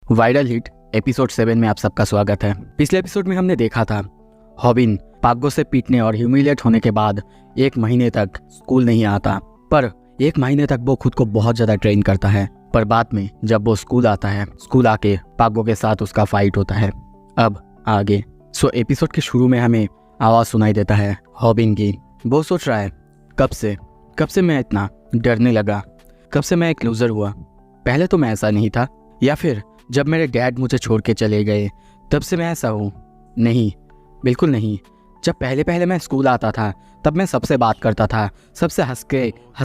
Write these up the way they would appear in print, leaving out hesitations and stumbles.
Viral hit episode 7 में आप सबका स्वागत है। पिछले एपिसोड में हमने देखा था हॉबिन पाग्गो से पीटने और ह्यूमिलिएट होने के बाद 1 महीने तक स्कूल नहीं आता, पर 1 महीने तक वो खुद को बहुत ज्यादा ट्रेन करता है। पर बाद में जब वो स्कूल आता है, स्कूल आके पाग्गो के साथ उसका फाइट होता है। अब आगे एपिसोड के शुरू में हमें आवाज सुनाई देता है हॉबिन की। वो सोच रहा है कब से मैं इतना डरने लगा, कब से मैं एक लूजर हुआ। पहले तो मैं ऐसा नहीं था, या फिर जब मेरे डैड मुझे छोड़ के चले गए तब से मैं ऐसा हूँ। नहीं, बिल्कुल नहीं। जब पहले मैं स्कूल आता था तब मैं सबसे बात करता था, सबसे हंस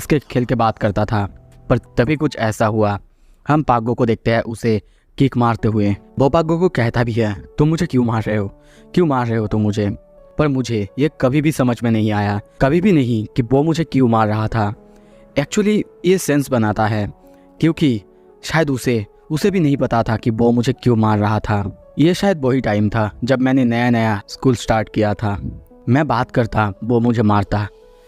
के खेल के बात करता था। पर तभी कुछ ऐसा हुआ। हम पाग्गो को देखते हैं उसे किक मारते हुए। वो पाग्गो को कहता भी है, तुम मुझे क्यों मार रहे हो तुम मुझे। पर मुझे ये कभी भी समझ में नहीं आया, कभी भी नहीं, कि वो मुझे क्यों मार रहा था। एक्चुअली ये सेंस बनाता है क्योंकि शायद उसे भी नहीं पता था कि वो मुझे क्यों मार रहा था। ये शायद वही टाइम था जब मैंने नया स्कूल स्टार्ट किया था। मैं बात करता, वो मुझे मारता,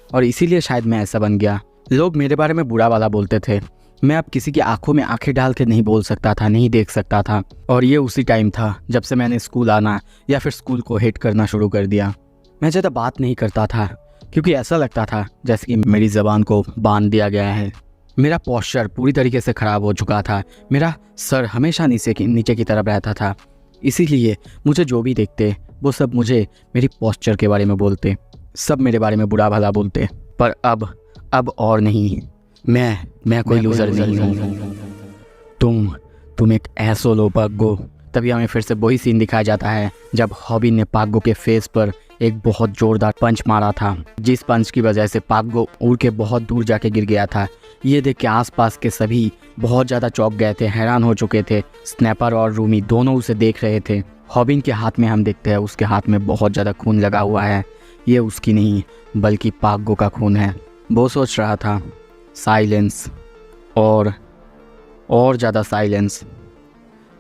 और इसीलिए शायद मैं ऐसा बन गया। लोग मेरे बारे में बुरा वाला बोलते थे। मैं अब किसी की आंखों में आंखें डाल के नहीं बोल सकता था, नहीं देख सकता था। और ये उसी टाइम था जब से मैंने स्कूल आना या फिर स्कूल को हेट करना शुरू कर दिया। मैं ज़्यादा बात नहीं करता था क्योंकि ऐसा लगता था जैसे कि मेरी ज़बान को बांध दिया गया है। मेरा पोस्चर पूरी तरीके से ख़राब हो चुका था। मेरा सर हमेशा नीचे की तरफ रहता था। इसीलिए मुझे जो भी देखते वो सब मुझे मेरी पोस्चर के बारे में बोलते, सब मेरे बारे में बुरा भला बोलते। पर अब और नहीं, मैं कोई लूज़र नहीं हूँ। तुम एक ऐसो लो पाग्गो। तभी हमें फिर से वही सीन दिखाया जाता है जब हॉबिन ने पाग्गो के फेस पर एक बहुत जोरदार पंच मारा था, जिस पंच की वजह से पाग्गो उड़ के बहुत दूर जाके गिर गया था। ये देख के आसपास के सभी बहुत ज़्यादा चौंक गए थे, हैरान हो चुके थे। स्नैपर और रूमी दोनों उसे देख रहे थे। हॉबिन के हाथ में हम देखते हैं उसके हाथ में बहुत ज़्यादा खून लगा हुआ है। ये उसकी नहीं बल्कि पाग्गो का खून है। वो सोच रहा था साइलेंस, और ज़्यादा साइलेंस।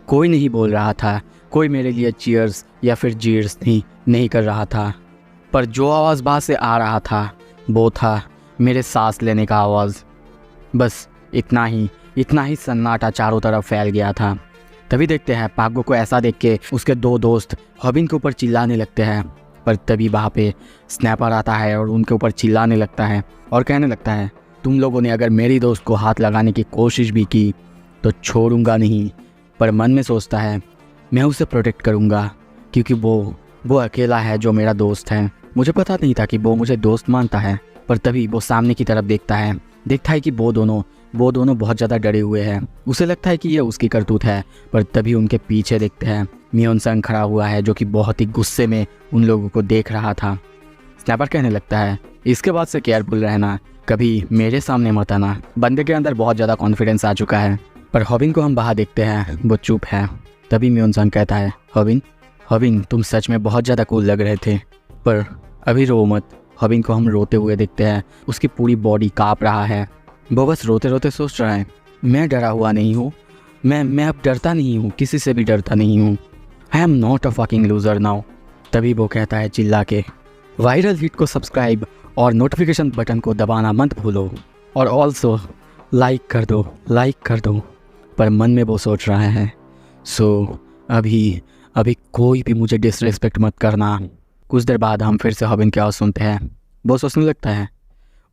कोई नहीं बोल रहा था, कोई मेरे लिए चीयर्स या फिर जीर्स नहीं कर रहा था। पर जो आवाज़ बाहर से आ रहा था वो था मेरे सांस लेने का आवाज़। बस इतना ही सन्नाटा चारों तरफ फैल गया था। तभी देखते हैं पाग्गो को ऐसा देख के उसके 2 दोस्त हॉबिन के ऊपर चिल्लाने लगते हैं। पर तभी वहाँ पे स्नैपर आता है और उनके ऊपर चिल्लाने लगता है और कहने लगता है, तुम लोगों ने अगर मेरी दोस्त को हाथ लगाने की कोशिश भी की तो छोड़ूंगा नहीं। पर मन में सोचता है मैं उसे प्रोटेक्ट करूंगा क्योंकि वो अकेला है जो मेरा दोस्त है। मुझे पता नहीं था कि वो मुझे दोस्त मानता है। पर तभी वो सामने की तरफ देखता है कि वो दोनों बहुत ज़्यादा डरे हुए हैं। उसे लगता है कि ये उसकी करतूत है। पर तभी उनके पीछे देखते हैं मियोन संग खड़ा हुआ है, जो कि बहुत ही गुस्से में उन लोगों को देख रहा था। स्नैपर कहने लगता है, इसके बाद से केयरफुल रहना, कभी मेरे सामने मत आना। बंदे के अंदर बहुत ज़्यादा कॉन्फिडेंस आ चुका है। पर हॉबिन को हम बाहर देखते हैं, वो चुप है। तभी मियोन संग कहता है, हॉबिन तुम सच में बहुत ज़्यादा कूल लग रहे थे, पर अभी रो मत। हॉबिन को हम रोते हुए देखते हैं, उसकी पूरी बॉडी काँप रहा है। वो बस रोते रोते सोच रहा है, मैं डरा हुआ नहीं हूँ, मैं अब डरता नहीं हूँ, किसी से भी डरता नहीं हूँ। I am not a fucking loser now. तभी वो कहता है चिल्ला के, वायरल हिट को सब्सक्राइब और नोटिफिकेशन बटन को दबाना मत भूलो, और ऑल्सो लाइक कर दो। पर मन में वो सोच रहा है, सो अभी कोई भी मुझे डिसरिस्पेक्ट मत करना। कुछ देर बाद हम फिर से हॉबिन की आवाज़ सुनते हैं। वो सोचने लगता है,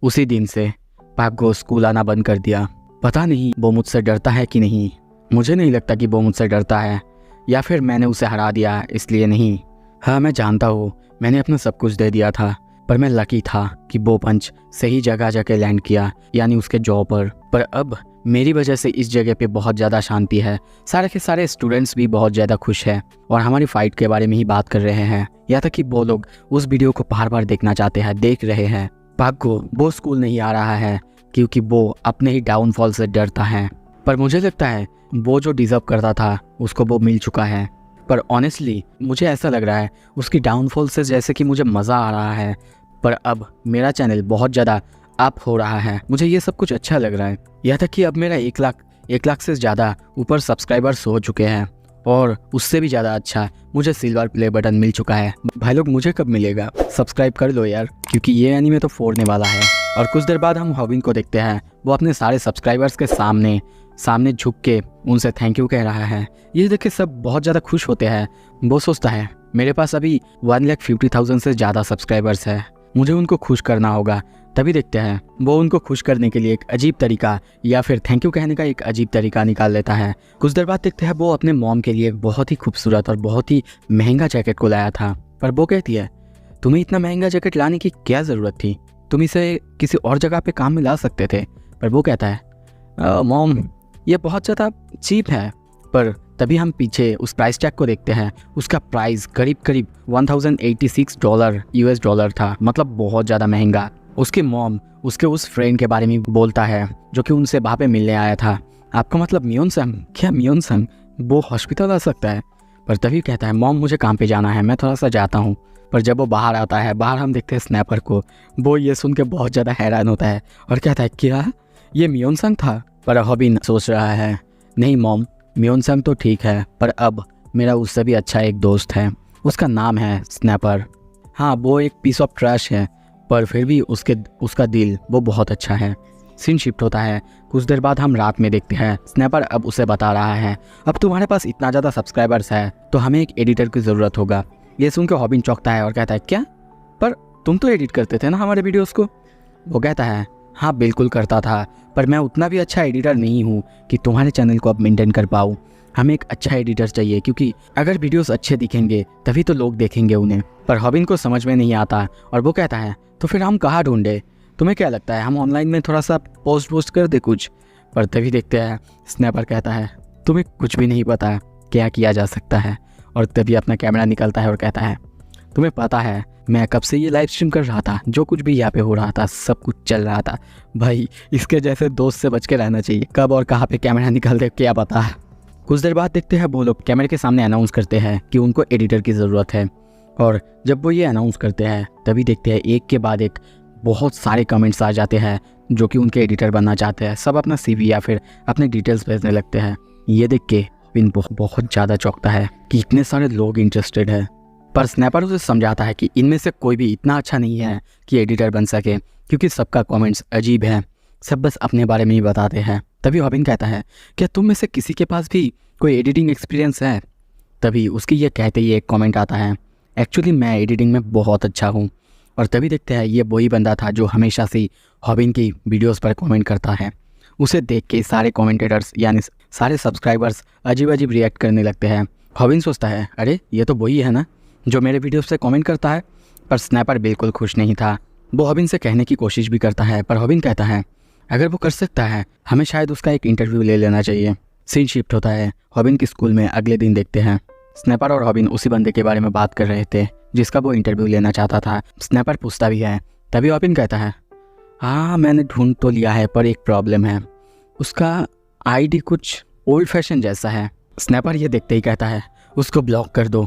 उसी दिन से पाग्गो स्कूल आना बंद कर दिया। पता नहीं वो मुझसे डरता है कि नहीं। मुझे नहीं लगता कि वो मुझसे डरता है, या फिर मैंने उसे हरा दिया इसलिए नहीं। हाँ, मैं जानता हूँ मैंने अपना सब कुछ दे दिया था, पर मैं लकी था कि वो पंच सही जगह जाके लैंड किया, यानी उसके जॉ पर। पर अब मेरी वजह से इस जगह पे बहुत ज़्यादा शांति है। सारे के सारे स्टूडेंट्स भी बहुत ज़्यादा खुश हैं और हमारी फ़ाइट के बारे में ही बात कर रहे हैं। यहाँ तक कि वो लोग उस वीडियो को बार देखना चाहते हैं, देख रहे हैं। पाग्गो वो स्कूल नहीं आ रहा है क्योंकि वो अपने ही डाउनफॉल से डरता है। पर मुझे लगता है वो जो डिज़र्व करता था उसको वो मिल चुका है। पर ऑनेस्टली मुझे ऐसा लग रहा है उसकी डाउनफॉल से जैसे कि मुझे मज़ा आ रहा है। पर अब मेरा चैनल बहुत ज़्यादा अप हो रहा है, मुझे ये सब कुछ अच्छा लग रहा है। यहाँ तक कि अब मेरा 1 लाख से ज़्यादा ऊपर सब्सक्राइबर्स हो चुके हैं, और उससे भी ज़्यादा अच्छा मुझे सिल्वर प्ले बटन मिल चुका है। भाई लोग, मुझे कब मिलेगा? सब्सक्राइब कर लो यार, क्योंकि ये एनीमे तो फोड़ने वाला है। और कुछ देर बाद हम हॉबिन को देखते हैं, वो अपने सारे सब्सक्राइबर्स के सामने सामने झुक के उनसे थैंक यू कह रहा है। ये देख के सब बहुत ज़्यादा खुश होते हैं। वो सोचता है मेरे पास अभी 1,50,000 से ज़्यादा सब्सक्राइबर्स है, मुझे उनको खुश करना होगा। तभी देखते हैं वो उनको खुश करने के लिए एक अजीब तरीका या फिर थैंक यू कहने का एक अजीब तरीका निकाल लेता है। कुछ देर बाद देखते हैं वो अपने मॉम के लिए एक बहुत ही खूबसूरत और बहुत ही महंगा जैकेट को लाया था। पर वो कहती है तुम्हें इतना महंगा जैकेट लाने की क्या ज़रूरत थी, तुम इसे किसी और जगह पे काम में ला सकते थे। पर वो कहता है मॉम ये बहुत ज़्यादा चीप है। पर तभी हम पीछे उस प्राइस टैग को देखते हैं। उसका प्राइस करीब करीब $1,086 US डॉलर था, मतलब बहुत ज़्यादा महंगा। उसकी मॉम उसके उस फ्रेंड के बारे में बोलता है जो कि उनसे वहाँ पे मिलने आया था। आपका मतलब मियोन संग? क्या मियोन संग वो हॉस्पिटल आ सकता है? पर तभी कहता है मॉम मुझे काम पे जाना है, मैं थोड़ा सा जाता हूँ। पर जब वो बाहर आता है, बाहर हम देखते हैं स्नैपर को। वो ये सुन के बहुत ज़्यादा हैरान होता है और कहता है क्या ये मियोन संग था? पर हॉबिन सोच रहा है नहीं मॉम, मियोन संग तो ठीक है, पर अब मेरा उससे भी अच्छा एक दोस्त है, उसका नाम है स्नैपर। हाँ वो एक पीस ऑफ ट्रैश है, पर फिर भी उसका दिल वो बहुत अच्छा है। सीन शिफ्ट होता है। कुछ देर बाद हम रात में देखते हैं स्नैपर अब उसे बता रहा है अब तुम्हारे पास इतना ज़्यादा सब्सक्राइबर्स है तो हमें एक एडिटर की ज़रूरत होगा। ये सुन के हॉबिन चौंकता है और कहता है क्या? पर तुम तो एडिट करते थे ना हमारे वीडियोज़ को। वो कहता है हाँ बिल्कुल करता था, पर मैं उतना भी अच्छा एडिटर नहीं हूँ कि तुम्हारे चैनल को अब मेंटेन कर पाऊँ। हमें एक अच्छा एडिटर चाहिए क्योंकि अगर वीडियोस अच्छे दिखेंगे तभी तो लोग देखेंगे उन्हें। पर हॉबिन को समझ में नहीं आता और वो कहता है तो फिर हम कहाँ ढूंढे? तुम्हें क्या लगता है हम ऑनलाइन में थोड़ा सा पोस्ट कर दे कुछ? पर तभी देखते हैं स्नैपर कहता है तुम्हें कुछ भी नहीं पता क्या किया जा सकता है। और तभी अपना कैमरा निकलता है और कहता है तुम्हें पता है मैं कब से ये लाइव स्ट्रीम कर रहा था, जो कुछ भी यहाँ पे हो रहा था सब कुछ चल रहा था। भाई इसके जैसे दोस्त से बच के रहना चाहिए, कब और कहाँ पे कैमरा निकल दे क्या पता। कुछ देर बाद देखते हैं वो लोग कैमरे के सामने अनाउंस करते हैं कि उनको एडिटर की ज़रूरत है। और जब वो ये अनाउंस करते हैं तभी देखते हैं एक के बाद एक बहुत सारे कमेंट्स आ जाते हैं जो कि उनके एडिटर बनना चाहते हैं। सब अपना CV या फिर अपने डिटेल्स भेजने लगते हैं। ये देख के विन बहुत ज़्यादा चौंकता है कि इतने सारे लोग इंटरेस्टेड है। पर स्नैपर उसे समझाता है कि इनमें से कोई भी इतना अच्छा नहीं है कि एडिटर बन सके, क्योंकि सबका कमेंट्स अजीब है, सब बस अपने बारे में ही बताते हैं। तभी हॉबिन कहता है क्या तुम में से किसी के पास भी कोई एडिटिंग एक्सपीरियंस है? तभी उसकी ये कहते ही एक कमेंट आता है एक्चुअली मैं एडिटिंग में बहुत अच्छा हूँ। और तभी देखते हैं ये वही बंदा था जो हमेशा से हॉबिन की वीडियोस पर कमेंट करता है। उसे देख के सारे कमेंटेटर्स यानी सारे सब्सक्राइबर्स अजीब अजीब रिएक्ट करने लगते हैं। हॉबिन सोचता है अरे ये तो वही है ना जो मेरे वीडियोस पे कमेंट करता है। पर स्नैपर बिल्कुल खुश नहीं था। वो हॉबिन से कहने की कोशिश भी करता है, पर हॉबिन कहता है अगर वो कर सकता है हमें शायद उसका एक इंटरव्यू ले लेना चाहिए। सीन शिफ्ट होता है। हॉबिन की स्कूल में अगले दिन देखते हैं स्नैपर और हॉबिन उसी बंदे के बारे में बात कर रहे थे जिसका वो इंटरव्यू लेना चाहता था। स्नैपर पूछता भी है। तभी हॉबिन कहता है हाँ मैंने ढूंढ तो लिया है पर एक प्रॉब्लम है, उसका ID कुछ ओल्ड फैशन जैसा है। स्नैपर ये देखते ही कहता है उसको ब्लॉक कर दो,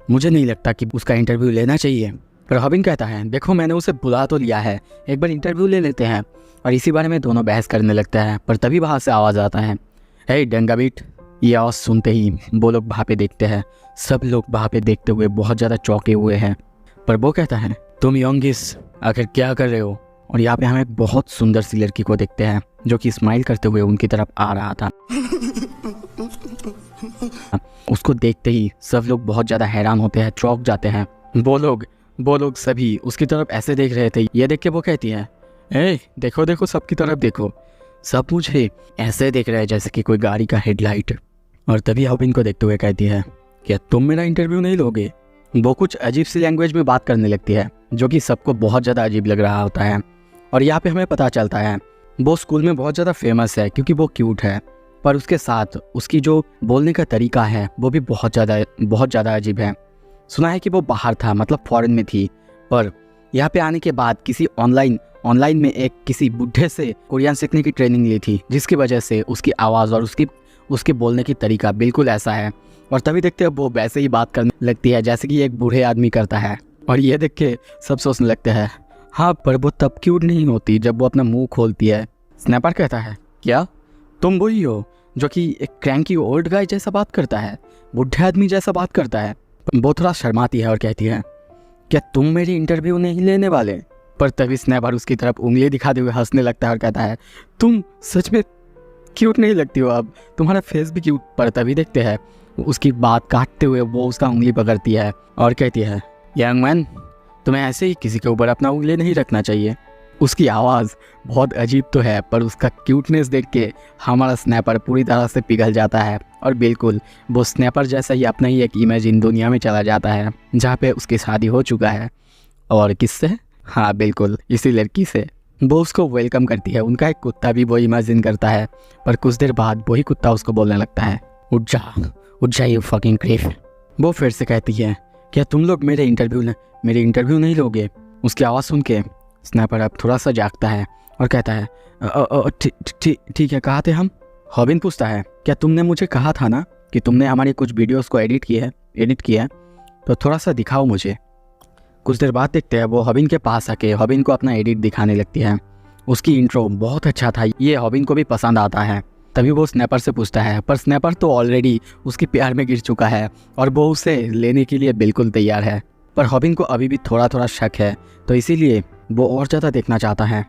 मुझे नहीं लगता कि उसका इंटरव्यू लेना चाहिए। पर हॉबिन कहता है देखो मैंने उसे बुला तो लिया है, एक बार इंटरव्यू ले लेते हैं। और इसी बारे में दोनों बहस करने लगते हैं। पर तभी वहाँ से आवाज़ आता है हे डंगा बीट। ये आवाज़ सुनते ही वो लोग वहाँ पे देखते हैं। सब लोग वहाँ पे देखते हुए बहुत ज़्यादा चौंके हुए हैं। पर वो कहता है तुम योंगिस आखिर क्या कर रहे हो? और यहाँ पे हम एक बहुत सुंदर सी लड़की को देखते हैं जो कि स्माइल करते हुए उनकी तरफ आ रहा था। उसको देखते ही सब लोग बहुत ज़्यादा हैरान होते हैं, चौंक जाते हैं। वो लोग सभी उसकी तरफ ऐसे देख रहे थे। ये देख के वो कहती है ए देखो देखो सबकी तरफ देखो, सब मुझे ऐसे देख रहे हैं जैसे कि कोई गाड़ी का हेडलाइट। और तभी हॉबिन को देखते हुए कहती है क्या तुम मेरा इंटरव्यू नहीं लोगे? वो कुछ अजीब सी लैंग्वेज में बात करने लगती है जो कि सबको बहुत ज़्यादा अजीब लग रहा होता है। और यहाँ पे हमें पता चलता है वो स्कूल में बहुत ज़्यादा फेमस है क्योंकि वो क्यूट है, पर उसके साथ उसकी जो बोलने का तरीका है वो भी बहुत ज़्यादा अजीब है। सुना है कि वो बाहर था, मतलब फॉरेन में थी, पर यहाँ पे आने के बाद किसी ऑनलाइन में एक किसी बुढ़े से कोरियन सीखने की ट्रेनिंग ली थी, जिसकी वजह से उसकी आवाज़ और उसके बोलने की तरीका बिल्कुल ऐसा है। और तभी देखते हैं वो वैसे ही बात करने लगती है जैसे कि एक बूढ़े आदमी करता है। और ये देख के सब सोचने लगते हैं हाँ पर वो तब क्यूट नहीं होती जब वो अपना मुंह खोलती है। स्नैपर कहता है क्या तुम वही हो जो कि एक क्रैंकी ओल्ड गाय जैसा बात करता है, बूढ़े आदमी जैसा बात करता है? वो थोड़ा शर्माती है और कहती है क्या तुम मेरी इंटरव्यू नहीं लेने वाले? पर तभी स्नैपर उसकी तरफ उंगली दिखाते हुए हंसने लगता है और कहता है तुम सच में क्यूट नहीं लगती हो अब, तुम्हारा फेस भी क्यूट। पर तभी देखते हैं उसकी बात काटते हुए वो उसका उंगली पकड़ती है और कहती है, यंग मैन, तुम्हें ऐसे ही किसी के ऊपर अपना उंगली नहीं रखना चाहिए। उसकी आवाज़ बहुत अजीब तो है, पर उसका क्यूटनेस देख के हमारा स्नैपर पूरी तरह से पिघल जाता है और बिल्कुल वो स्नैपर जैसा ही अपना ही एक इमेज इन दुनिया में चला जाता है जहाँ पे उसकी शादी हो चुका है। और किससे? हाँ बिल्कुल, इसी लड़की से। वो उसको वेलकम करती है, उनका एक कुत्ता भी वो इमेजिन करता है, पर कुछ देर बाद वही कुत्ता उसको बोलने लगता है, उठ जा यू फकिंग क्रीप। वो फिर से कहती है, क्या तुम लोग मेरे इंटरव्यू नहीं लोगे? उसकी आवाज़ सुन के स्नैपर अब थोड़ा सा जागता है और कहता है, ठीक है, कहाँ थे हम? हॉबिन पूछता है, क्या तुमने मुझे कहा था ना कि तुमने हमारी कुछ वीडियोस को एडिट किया है, तो थोड़ा सा दिखाओ मुझे। कुछ देर बाद देखते हैं वो हॉबिन के पास आके हॉबिन को अपना एडिट दिखाने लगती है। उसकी इंट्रो बहुत अच्छा था, ये हॉबिन को भी पसंद आता है। तभी वो स्नैपर से पूछता है, पर स्नैपर तो ऑलरेडी उसके प्यार में गिर चुका है और वो उसे लेने के लिए बिल्कुल तैयार है। पर हॉबिन को अभी भी थोड़ा थोड़ा शक है, तो इसीलिए वो और ज़्यादा देखना चाहता है।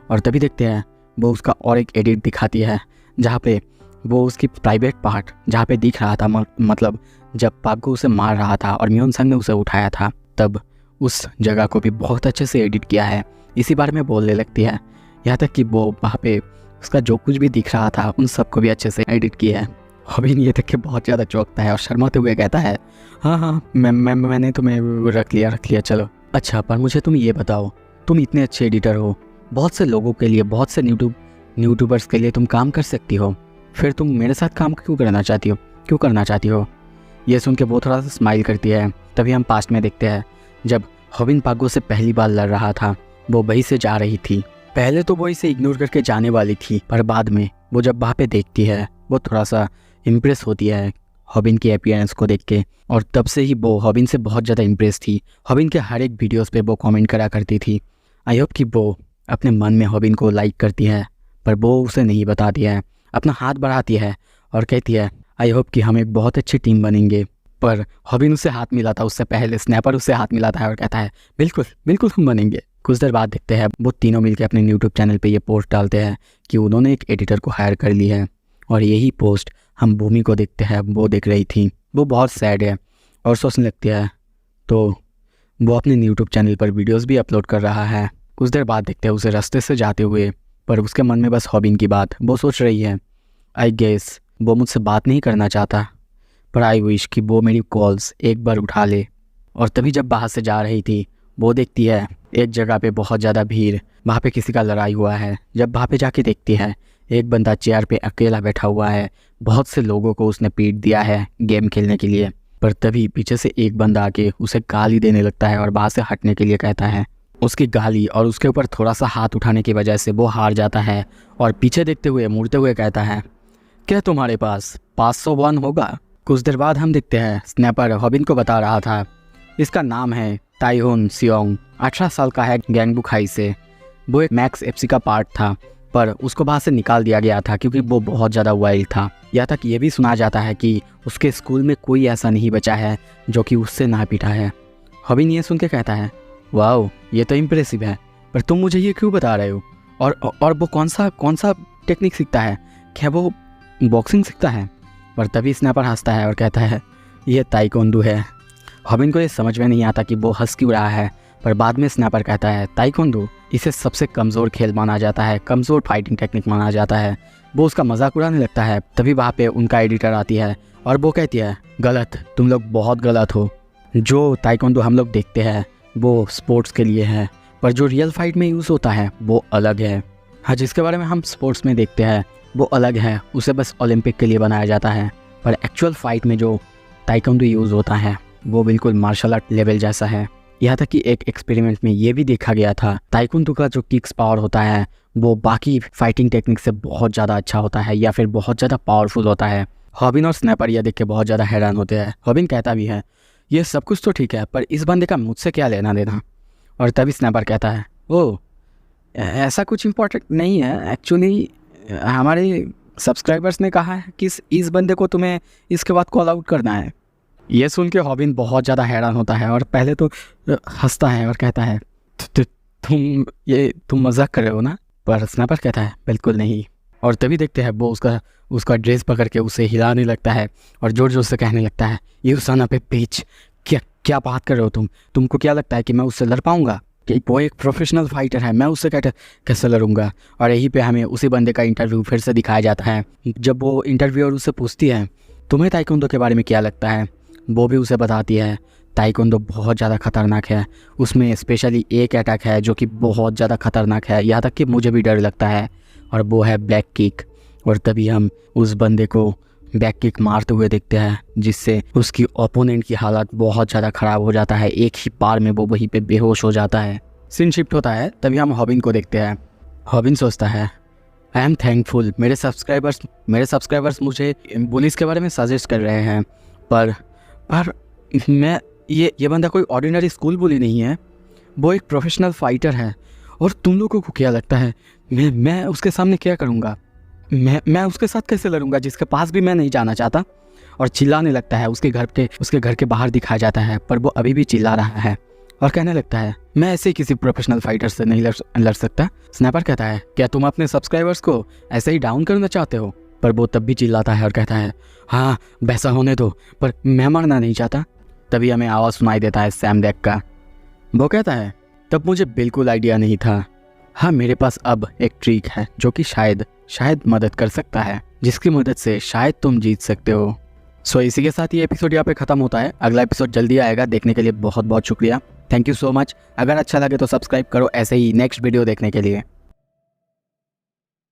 और तभी देखते हैं वो उसका और एक एडिट दिखाती है जहाँ पे वो उसकी प्राइवेट पार्ट जहाँ पे दिख रहा था, मतलब जब पागो उसे मार रहा था और म्योन संग ने उसे उठाया था, तब उस जगह को भी बहुत अच्छे से एडिट किया है। इसी बारे में बोलने लगती है, यहाँ तक कि वो वहाँ पे उसका जो कुछ भी दिख रहा था उन सबको भी अच्छे से एडिट किया है। हॉबिन ये देख के बहुत ज़्यादा चौंकता है और शर्माते हुए कहता है, हाँ मैंने तुम्हें रख लिया चलो। अच्छा, पर मुझे तुम ये बताओ, तुम इतने अच्छे एडिटर हो, बहुत से लोगों के लिए, बहुत से यूट्यूबर्स के लिए तुम काम कर सकती हो, फिर तुम मेरे साथ काम क्यों करना चाहती हो? ये सुन के वो थोड़ा सा स्माइल करती है। तभी हम पास्ट में देखते हैं जब हॉबिन पागो से पहली बार लड़ रहा था, वो वहीं से जा रही थी। पहले तो वो इसे इग्नोर करके जाने वाली थी, पर बाद में वो जब वहाँ पे देखती है वो थोड़ा सा इम्प्रेस होती है हॉबिन की अपीयरेंस को देख के, और तब से ही वो हॉबिन से बहुत ज़्यादा इम्प्रेस थी। हॉबिन के हर एक वीडियोस पे वो कमेंट करा करती थी। आई होप कि वो अपने मन में हॉबिन को लाइक करती है, पर वो उसे नहीं बताती है। अपना हाथ बढ़ाती है और कहती है, आई होप कि हम एक बहुत अच्छी टीम बनेंगे। पर हॉबिन उससे हाथ मिलाता, उससे पहले स्नैपर उससे हाथ मिलाता है और कहता है, बिल्कुल हम बनेंगे। कुछ देर बाद देखते हैं वो तीनों मिलकर अपने यूट्यूब चैनल पे ये पोस्ट डालते हैं कि उन्होंने एक एडिटर को हायर कर ली है। और यही पोस्ट हम भूमि को देखते हैं, वो देख रही थी। वो बहुत सैड है और सोचने लगती है, तो वो अपने यूट्यूब चैनल पर वीडियोस भी अपलोड कर रहा है। कुछ देर बाद देखते हैं उसे रास्ते से जाते हुए, पर उसके मन में बस हॉबिन की बात। वो सोच रही है, आई गेस वो मुझसे बात नहीं करना चाहता, पर आई विश कि वो मेरी कॉल्स एक बार उठा ले। और तभी जब बाहर से जा रही थी वो देखती है एक जगह पे बहुत ज़्यादा भीड़, वहाँ पे किसी का लड़ाई हुआ है। जब वहाँ पे जाके देखती है एक बंदा चेयर पे अकेला बैठा हुआ है, बहुत से लोगों को उसने पीट दिया है गेम खेलने के लिए। पर तभी पीछे से एक बंदा आके उसे गाली देने लगता है और वहाँ से हटने के लिए कहता है। उसकी गाली और उसके ऊपर थोड़ा सा हाथ उठाने की वजह से वो हार जाता है और पीछे देखते हुए मुड़ते हुए कहता है, क्या तुम्हारे पास 501 होगा? कुछ देर बाद हम देखते हैं स्नैपर हॉबिन को बता रहा था, इसका नाम है ताइहोन सियोंग, 18 साल का है, गैंगबुक हाई से। वो एक मैक्स एफसी का पार्ट था, पर उसको वहाँ से निकाल दिया गया था क्योंकि वो बहुत ज़्यादा वाइल्ड था। यहाँ तक ये भी सुना जाता है कि उसके स्कूल में कोई ऐसा नहीं बचा है जो कि उससे ना पिटा है। हॉबिन ये सुन के कहता है, वाओ ये तो इम्प्रेसिव है, पर तुम मुझे ये क्यों बता रहे हो? और वो कौन सा टेक्निक सीखता है? क्या वो बॉक्सिंग सीखता है? पर तभी स्नैपर हंसता है और कहता है, ये ताइक्वांडो है। हॉबिन को ये समझ में नहीं आता कि वो हंस क्यों रहा है, पर बाद में स्नैपर कहता है, ताइक्वांडो इसे सबसे कमज़ोर खेल माना जाता है, कमज़ोर फाइटिंग टेक्निक माना जाता है। वो उसका मजाक उड़ाने लगता है। तभी वहाँ पे उनका एडिटर आती है और वो कहती है, गलत, तुम लोग बहुत गलत हो। जो ताइक्वांडो हम लोग देखते हैं वो स्पोर्ट्स के लिए है, पर जो रियल फाइट में यूज़ होता है वो अलग है। हाँ, जिसके बारे में हम स्पोर्ट्स में देखते हैं वो अलग है, उसे बस ओलंपिक के लिए बनाया जाता है। पर एक्चुअल फाइट में जो ताइक्वांडो यूज़ होता है वो बिल्कुल मार्शल आर्ट लेवल जैसा है। यहाँ तक कि एक एक्सपेरिमेंट में ये भी देखा गया था, ताइक्वांडो का जो किक्स पावर होता है वो बाकी फाइटिंग टेक्निक से बहुत ज़्यादा अच्छा होता है या फिर बहुत ज़्यादा पावरफुल होता है। हॉबिन और स्नैपर यह देख के बहुत ज़्यादा हैरान होते हैं। हॉबिन कहता भी है, ये सब कुछ तो ठीक है, पर इस बंदे का मुझसे क्या लेना देना? और तभी स्नैपर कहता है, ओह ऐसा कुछ इम्पोर्टेंट नहीं है, एक्चुअली हमारे सब्सक्राइबर्स ने कहा है कि इस बंदे को तुम्हें इसके बाद कॉल आउट करना है। ये सुन के हॉबिन बहुत ज़्यादा हैरान होता है और पहले तो हंसता है और कहता है, तुम मजाक कर रहे हो ना? पर स्नैपर कहता है, बिल्कुल नहीं। और तभी देखते हैं वो उसका ड्रेस पकड़ के उसे हिलाने लगता है और ज़ोर ज़ोर से कहने लगता है, यू सन ऑफ ए बिच, क्या क्या बात कर रहे हो तुमको क्या लगता है कि मैं उससे लड़ पाऊँगा? कि वो एक प्रोफेशनल फाइटर है, मैं उससे कैसे लड़ूंगा? और यहीं पे हमें उसी बंदे का इंटरव्यू फिर से दिखाया जाता है। जब वो इंटरव्यूअर उससे पूछती है, तुम्हें ताइक्वांडो के बारे में क्या लगता है? वो भी उसे बताती है, ताइक्वांडो बहुत ज़्यादा खतरनाक है, उसमें स्पेशली एक अटैक है जो कि बहुत ज़्यादा खतरनाक है, यहाँ तक कि मुझे भी डर लगता है, और वो है बैक किक। और तभी हम उस बंदे को बैक किक मारते हुए देखते हैं, जिससे उसकी ओपोनेंट की हालत बहुत ज़्यादा ख़राब हो जाता है। एक ही बार में वो वहीं पे बेहोश हो जाता है। सीन शिफ्ट होता है, तभी हम हॉबिन को देखते हैं। हॉबिन सोचता है, आई एम थैंकफुल, मेरे सब्सक्राइबर्स मुझे पुलिस के बारे में सजेस्ट कर रहे हैं, पर मैं ये बंदा कोई ऑर्डिनरी स्कूल बुली नहीं है, वो एक प्रोफेशनल फाइटर है। और तुम लोगों को क्या लगता है मैं उसके सामने क्या करूँगा? मैं उसके साथ कैसे लड़ूंगा जिसके पास भी मैं नहीं जाना चाहता? और चिल्लाने लगता है। उसके घर के बाहर दिखाया जाता है, पर वो अभी भी चिल्ला रहा है और कहने लगता है, मैं ऐसे ही किसी प्रोफेशनल फाइटर से नहीं लड़ सकता। स्नैपर कहता है, क्या तुम अपने सब्सक्राइबर्स को ऐसे ही डाउन करना चाहते हो? पर वो तब भी चिल्लाता है और कहता है, हाँ वैसा होने दो, पर मैं मरना नहीं चाहता। तभी हमें आवाज़ सुनाई देता है सैम डेक का। वो कहता है, तब मुझे बिल्कुल आइडिया नहीं था। हाँ, मेरे पास अब एक ट्रिक है जो कि शायद मदद कर सकता है, जिसकी मदद से शायद तुम जीत सकते हो। सो इसी के साथ ये एपिसोड यहाँ पे ख़त्म होता है। अगला एपिसोड जल्दी आएगा, देखने के लिए बहुत बहुत शुक्रिया। Thank you so much. अगर अच्छा लगे तो सब्सक्राइब करो ऐसे ही नेक्स्ट वीडियो देखने के लिए।